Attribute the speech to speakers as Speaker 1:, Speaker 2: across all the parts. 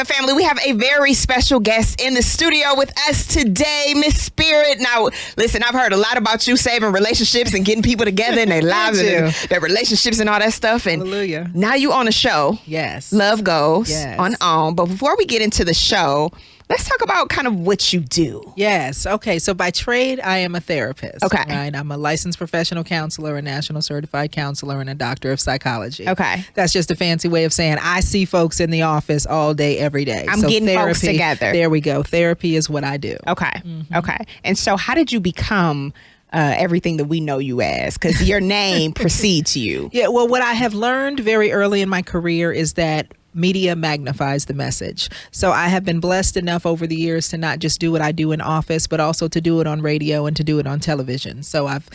Speaker 1: So family, we have a very special guest in the studio with us today, Miss Spirit. Now, listen, I've heard a lot about you saving relationships and getting people together in their lives and their relationships and all that stuff. And
Speaker 2: hallelujah.
Speaker 1: Now you on a show.
Speaker 2: Yes.
Speaker 1: Love Goes
Speaker 2: Yes.
Speaker 1: on. But before we get into the show, let's talk about kind of what you do.
Speaker 2: Yes. Okay. So by trade, I am a therapist.
Speaker 1: Okay.
Speaker 2: Right. I'm a licensed professional counselor, a national certified counselor, and a doctor of psychology.
Speaker 1: Okay.
Speaker 2: That's just a fancy way of saying I see folks in the office all day, every day.
Speaker 1: I'm getting folks together.
Speaker 2: There we go. Therapy is what I do.
Speaker 1: Okay. Mm-hmm. Okay. And so how did you become everything that we know you as? Because your name precedes you.
Speaker 2: Yeah. Well, what I have learned very early in my career is that media magnifies the message. So I have been blessed enough over the years to not just do what I do in office, but also to do it on radio and to do it on television. So I've,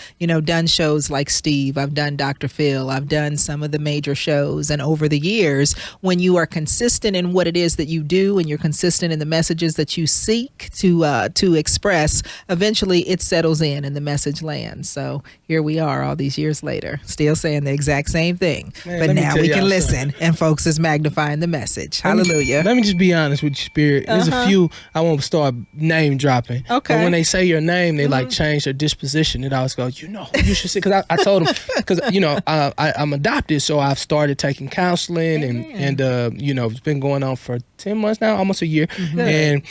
Speaker 2: done shows like Steve, I've done Dr. Phil, I've done some of the major shows. And over the years, when you are consistent in what it is that you do and you're consistent in the messages that you seek to express, eventually it settles in and the message lands. So here we are all these years later, still saying the exact same thing.
Speaker 3: Man,
Speaker 2: but now we can listen and folks is magnifying the message. Hallelujah.
Speaker 3: Let me just be honest with you, Spirit. There's a few, I won't start name dropping.
Speaker 2: Okay.
Speaker 3: But when they say your name, they like change their disposition. It always goes, who you should say, because I told them, because, I'm adopted, so I've started taking counseling and it's been going on for 10 months now, almost a year. Mm-hmm.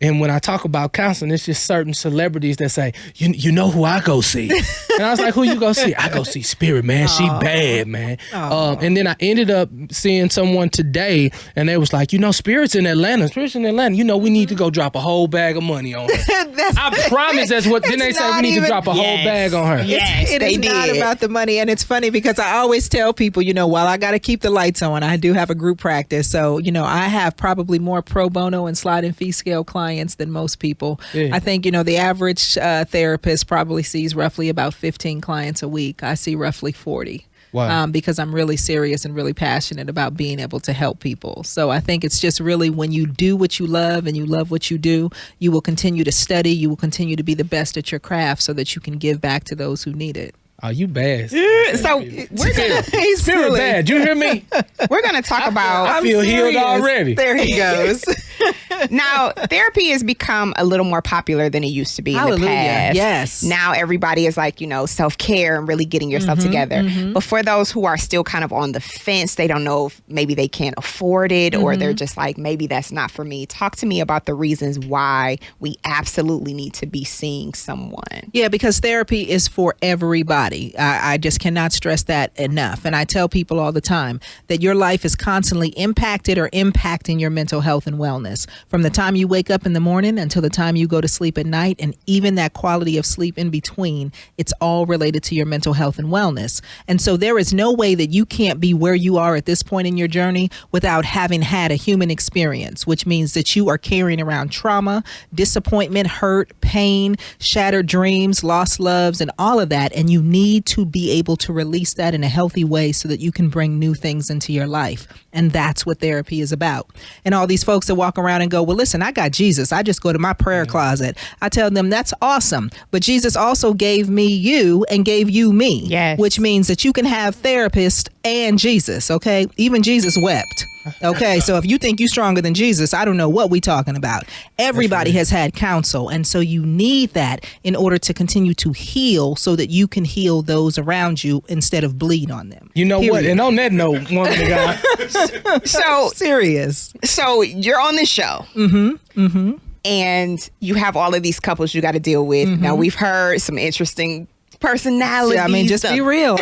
Speaker 3: And when I talk about counseling, it's just certain celebrities that say, you know who I go see. And I was like, who you go see? I go see Spirit, man. She bad, man. And then I ended up seeing someone today, and they was like, Spirit's in Atlanta. Spirit's in Atlanta. We need to go drop a whole bag of money on her. I promise that's what, then they say we need to drop a whole bag on her.
Speaker 1: Yes,
Speaker 2: it is not about the money. And it's funny because I always tell people, while I got to keep the lights on, I do have a group practice. So, I have probably more pro bono and sliding fee scale clients than most people. Yeah. I think, the average therapist probably sees roughly about 15 clients a week. I see roughly 40. Wow. Because I'm really serious and really passionate about being able to help people. So I think it's just really when you do what you love and you love what you do, you will continue to study, you will continue to be the best at your craft so that you can give back to those who need it.
Speaker 3: Oh, you bad.
Speaker 1: So we're gonna
Speaker 3: Spirit bad. You hear me?
Speaker 1: We're gonna talk about.
Speaker 3: I feel healed already.
Speaker 1: There he goes. Now, therapy has become a little more popular than it used to be in the past.
Speaker 2: Yes.
Speaker 1: Now everybody is like, self-care and really getting yourself together. But for those who are still kind of on the fence, they don't know if maybe they can't afford it or they're just like, maybe that's not for me. Talk to me about the reasons why we absolutely need to be seeing someone.
Speaker 2: Yeah, because therapy is for everybody. I just cannot stress that enough. And I tell people all the time that your life is constantly impacted or impacting your mental health and wellness. From the time you wake up in the morning until the time you go to sleep at night, and even that quality of sleep in between, it's all related to your mental health and wellness. And so there is no way that you can't be where you are at this point in your journey without having had a human experience, which means that you are carrying around trauma, disappointment, hurt, pain, shattered dreams, lost loves, and all of that. And you need to be able to release that in a healthy way so that you can bring new things into your life. And that's what therapy is about. And all these folks that walk around and go, well, listen, I got Jesus. I just go to my prayer closet. I tell them that's awesome. But Jesus also gave me you and gave you me, which means that you can have therapist and Jesus. OK, even Jesus wept. Okay, so if you think you're stronger than Jesus, I don't know what we're talking about. Everybody has had counsel. And so you need that in order to continue to heal so that you can heal those around you instead of bleed on them.
Speaker 3: You know what? And on that note, woman of God.
Speaker 1: So
Speaker 2: serious.
Speaker 1: So you're on this show. And you have all of these couples you got to deal with. Now, we've heard some interesting personalities.
Speaker 2: I mean, just be real.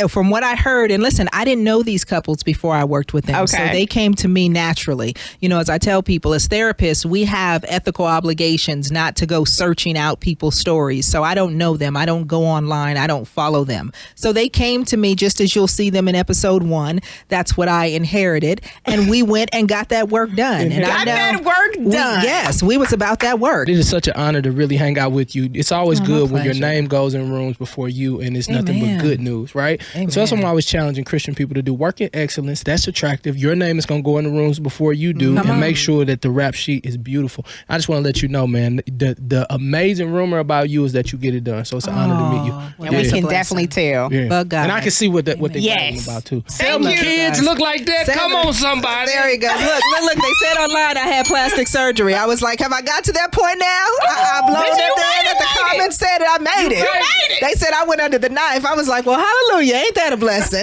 Speaker 2: From what I heard, and listen, I didn't know these couples before I worked with them. Okay. So they came to me naturally. As I tell people, as therapists, we have ethical obligations not to go searching out people's stories. So I don't know them. I don't go online. I don't follow them. So they came to me just as you'll see them in episode 1. That's what I inherited. And we went and got that work done. And
Speaker 1: got that work done.
Speaker 2: Yes, we was about that work.
Speaker 3: It is such an honor to really hang out with you. It's always good when your
Speaker 2: pleasure.
Speaker 3: name goes in rooms before you, and it's nothing but good news, right?
Speaker 2: Amen.
Speaker 3: So that's what I'm always challenging Christian people to do. Work in excellence. That's attractive. Your name is going to go in the rooms before you do, and make sure that the rap sheet is beautiful. I just want to let you know, man, the amazing rumor about you is that you get it done. So it's an honor to meet you.
Speaker 1: And we can definitely tell.
Speaker 3: Yeah.
Speaker 2: But God.
Speaker 3: And I can see what they're
Speaker 1: Yes.
Speaker 3: about too.
Speaker 1: Thank you.
Speaker 3: Kids look like that. Come on, somebody.
Speaker 2: There you go. Look. They said online I had plastic surgery. I was like, have I got to that point now? I blown it there that the comments said I made it.
Speaker 3: You made it.
Speaker 2: They said I went under the knife. I was like, well, hallelujah. Ain't that a blessing?